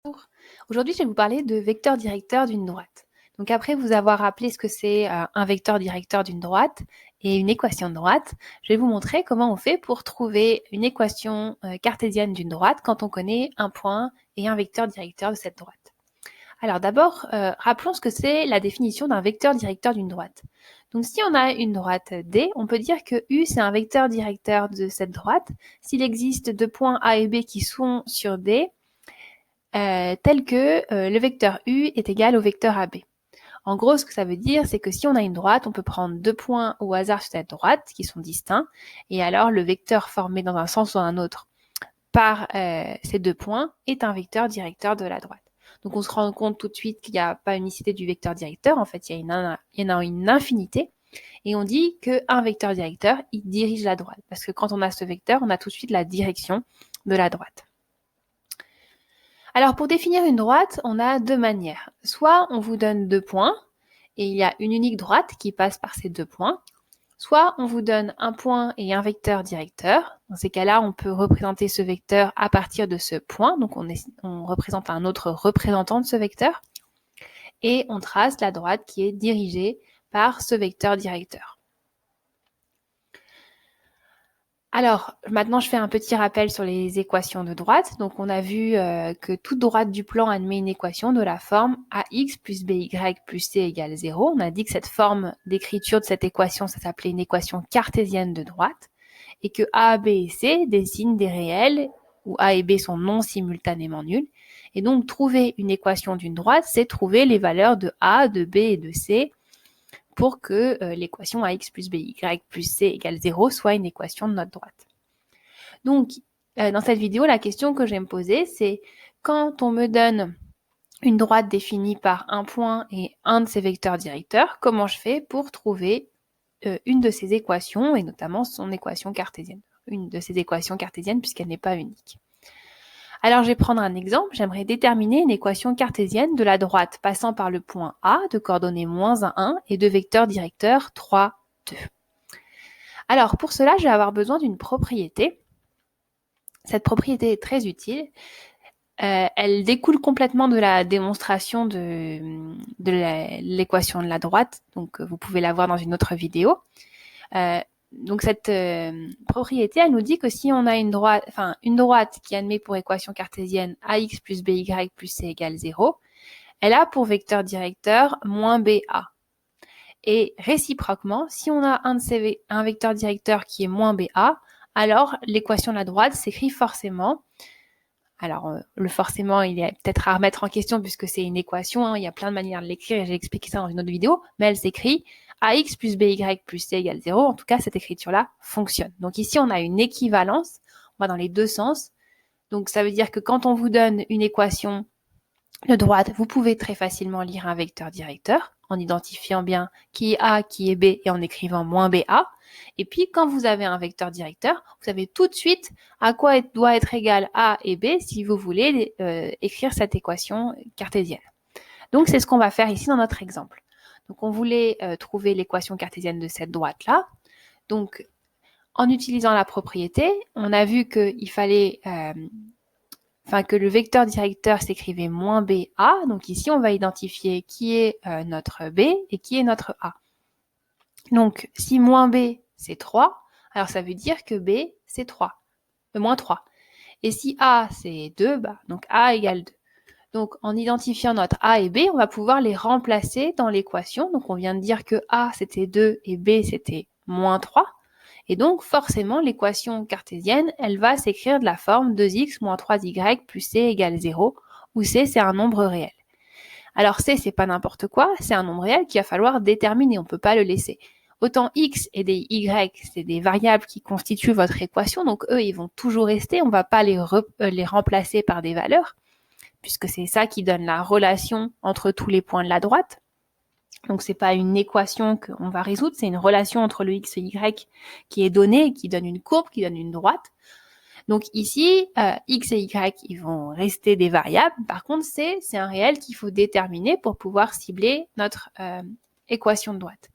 Bonjour. Aujourd'hui, je vais vous parler de vecteur directeur d'une droite. Donc après vous avoir rappelé ce que c'est un vecteur directeur d'une droite et une équation de droite, je vais vous montrer comment on fait pour trouver une équation cartésienne d'une droite quand on connaît un point et un vecteur directeur de cette droite. Alors d'abord, rappelons ce que c'est la définition d'un vecteur directeur d'une droite. Donc si on a une droite D, on peut dire que U c'est un vecteur directeur de cette droite s'il existe deux points A et B qui sont sur D, tel que le vecteur U est égal au vecteur AB. En gros, ce que ça veut dire, c'est que si on a une droite, on peut prendre deux points au hasard sur cette droite, qui sont distincts, et alors le vecteur formé dans un sens ou dans un autre par ces deux points est un vecteur directeur de la droite. Donc on se rend compte tout de suite qu'il n'y a pas unicité du vecteur directeur, en fait il y en a une infinité, et on dit qu'un vecteur directeur, il dirige la droite, parce que quand on a ce vecteur, on a tout de suite la direction de la droite. Alors pour définir une droite, on a deux manières. Soit on vous donne deux points et il y a une unique droite qui passe par ces deux points. Soit on vous donne un point et un vecteur directeur. Dans ces cas-là, on peut représenter ce vecteur à partir de ce point. Donc on représente un autre représentant de ce vecteur. Et on trace la droite qui est dirigée par ce vecteur directeur. Alors, maintenant, je fais un petit rappel sur les équations de droite. Donc, on a vu que toute droite du plan admet une équation de la forme ax plus by plus c égale 0. On a dit que cette forme d'écriture de cette équation, ça s'appelait une équation cartésienne de droite, et que a, b et c désignent des réels où a et b sont non simultanément nuls. Et donc, trouver une équation d'une droite, c'est trouver les valeurs de a, de b et de c pour que l'équation ax plus by plus c égale 0 soit une équation de notre droite. Donc, dans cette vidéo, la question que je vais me poser, c'est quand on me donne une droite définie par un point et un de ses vecteurs directeurs, comment je fais pour trouver une de ces équations, et notamment son équation cartésienne, une de ces équations cartésiennes puisqu'elle n'est pas unique. Alors, je vais prendre un exemple. J'aimerais déterminer une équation cartésienne de la droite passant par le point A de coordonnées -1 et de vecteurs directeurs 3, 2. Alors, pour cela, je vais avoir besoin d'une propriété. Cette propriété est très utile. Elle découle complètement de la démonstration de l'équation de la droite. Donc, vous pouvez la voir dans une autre vidéo. Donc cette propriété, elle nous dit que si on a une droite qui admet pour équation cartésienne ax plus by plus c égale 0, elle a pour vecteur directeur -ba. Et réciproquement, si on a un vecteur directeur qui est -ba, alors l'équation de la droite s'écrit forcément. Alors, le forcément, il est peut-être à remettre en question puisque c'est une équation, hein, il y a plein de manières de l'écrire et j'ai expliqué ça dans une autre vidéo, mais elle s'écrit ax plus by plus c égale 0. En tout cas, cette écriture-là fonctionne. Donc ici, on a une équivalence, on va dans les deux sens. Donc ça veut dire que quand on vous donne une équation de droite, vous pouvez très facilement lire un vecteur directeur en identifiant bien qui est A, qui est B et en écrivant -BA. Et puis, quand vous avez un vecteur directeur, vous savez tout de suite à quoi doit être égal A et B si vous voulez écrire cette équation cartésienne. Donc, c'est ce qu'on va faire ici dans notre exemple. Donc, on voulait trouver l'équation cartésienne de cette droite-là. Donc, en utilisant la propriété, on a vu qu'il fallait que le vecteur directeur s'écrivait -BA. Donc ici, on va identifier qui est notre B et qui est notre A. Donc, si -B, c'est 3, alors ça veut dire que B, c'est 3, -3. Et si A, c'est 2, donc A égale 2. Donc, en identifiant notre A et B, on va pouvoir les remplacer dans l'équation. Donc, on vient de dire que A, c'était 2 et B, c'était -3. Et donc, forcément, l'équation cartésienne, elle va s'écrire de la forme 2x moins 3y plus c égale 0, où c, c'est un nombre réel. Alors, c, c'est pas n'importe quoi, c'est un nombre réel qu'il va falloir déterminer, on peut pas le laisser. Autant x et des y, c'est des variables qui constituent votre équation, donc eux, ils vont toujours rester, on va pas les remplacer par des valeurs, puisque c'est ça qui donne la relation entre tous les points de la droite. Donc, c'est pas une équation qu'on va résoudre, c'est une relation entre le x et y qui est donnée et qui donne une courbe, qui donne une droite. Donc ici, x et y, ils vont rester des variables. Par contre, c, c'est un réel qu'il faut déterminer pour pouvoir cibler notre équation de droite.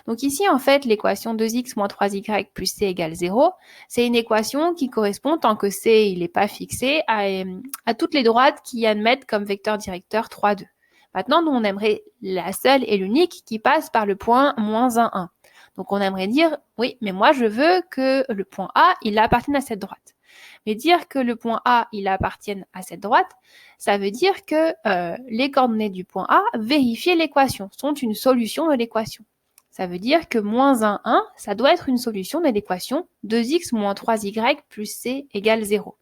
Donc ici, en fait, l'équation 2x moins 3y plus c égale 0, c'est une équation qui correspond, tant que c n'est pas fixé, à toutes les droites qui admettent comme vecteur directeur 3, 2. Maintenant, nous, on aimerait la seule et l'unique qui passe par le point moins 1, 1. Donc on aimerait dire, oui, mais moi je veux que le point A, il appartienne à cette droite. Mais dire que le point A, il appartienne à cette droite, ça veut dire que les coordonnées du point A, vérifier l'équation, sont une solution de l'équation. Ça veut dire que moins 1, 1, ça doit être une solution de l'équation 2x moins 3y plus c égale 0.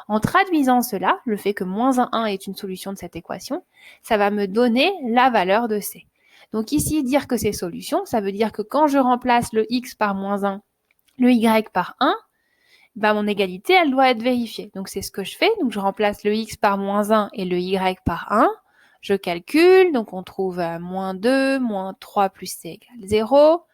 En traduisant cela, le fait que moins 1, 1 est une solution de cette équation, ça va me donner la valeur de c. Donc ici, dire que c'est solution, ça veut dire que quand je remplace le x par moins 1, le y par 1, mon égalité, elle doit être vérifiée. Donc c'est ce que je fais. Donc je remplace le x par moins 1 et le y par 1. Je calcule, donc on trouve moins 2, moins 3 plus c égale 0.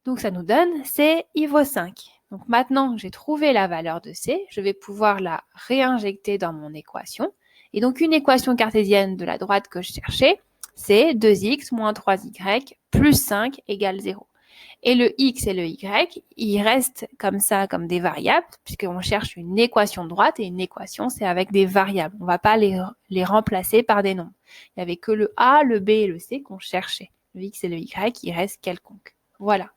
Donc ça nous donne c, il vaut 5. Donc maintenant que j'ai trouvé la valeur de c, je vais pouvoir la réinjecter dans mon équation. Et donc une équation cartésienne de la droite que je cherchais, c'est 2x moins 3y plus 5 égale 0. Et le x et le y, ils restent comme ça, comme des variables, puisqu'on cherche une équation de droite, et une équation, c'est avec des variables. On ne va pas les remplacer par des nombres. Il n'y avait que le a, le b et le c qu'on cherchait. Le x et le y, ils restent quelconques. Voilà.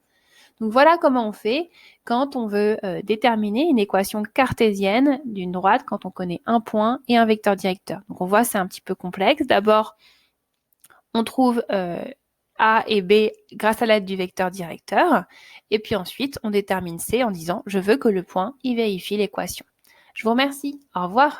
Donc voilà comment on fait quand on veut déterminer une équation cartésienne d'une droite, quand on connaît un point et un vecteur directeur. Donc on voit c'est un petit peu complexe. D'abord, on trouve A et B grâce à l'aide du vecteur directeur. Et puis ensuite, on détermine C en disant « je veux que le point y vérifie l'équation ». Je vous remercie. Au revoir.